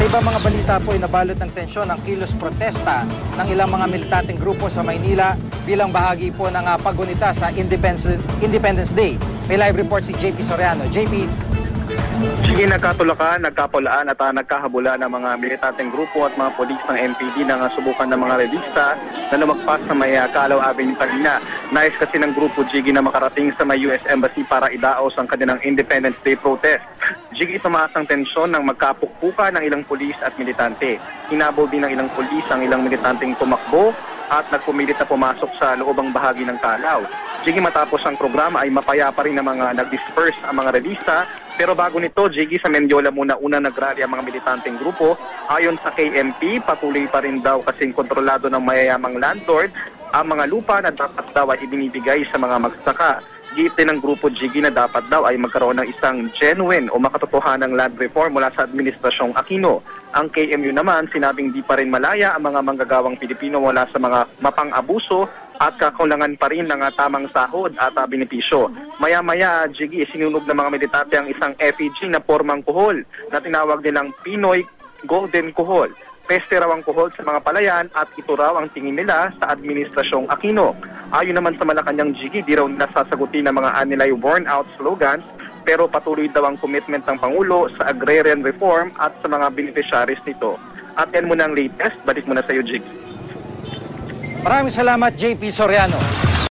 ibang mga balita po ay nabalot ng tensyon ang kilos protesta ng ilang mga militanteng grupo sa Maynila bilang bahagi po ng paggunita sa Independence Day. May live report si JP Soriano. JP. Sige, nagkatulakan, nagkapulaan at nagkahabulan ng mga militanteng grupo at mga polis ng MPD na subukan ng mga revista na lumagpas sa may Calao Avenue, Tagina. Nais kasi ng grupo Jiggy na makarating sa may US Embassy para idaos ang kanilang Independence Day protest. Jiggy, tumaas ang tensyon ng magkapukpukan ng ilang polis at militante. Hinabol din ng ilang polis ang ilang militanteng tumakbo at nagpumilit na pumasok sa loobang bahagi ng Calao. Jiggy, matapos ang programa ay mapayapa rin ng mga nag-disperse ang mga revista. Pero bago nito, Jiggy, sa Mendiola muna nagrally ang mga militanteng grupo. Ayon sa KMP, patuloy pa rin daw kasing kontrolado ng mayayamang landlord ang mga lupa na dapat daw ay ibinibigay sa mga magsasaka. Giit din ng grupo Jiggy na dapat daw ay magkaroon ng isang genuine o makatotohanang land reform mula sa Administrasyong Aquino. Ang KMU naman sinabing di pa rin malaya ang mga manggagawang Pilipino mula sa mga mapang-abuso at kakulangan pa rin ng tamang sahod at benepisyo. Maya-maya, Jiggy, sinunog ng mga militante ang isang effigy na pormang kuhol na tinawag nilang Pinoy Golden Kuhol. Peste raw ang kuhol sa mga palayan at ito raw ang tingin nila sa Administrasyong Aquino. Ayon naman sa Malacanang, Jiggy, di raw nasasagutin ng mga anilay worn-out slogans, pero patuloy daw ang commitment ng Pangulo sa agrarian reform at sa mga beneficiaries nito. At yan muna ang latest. Balik muna sa iyo, Jiggy. Maraming salamat, JP Soriano.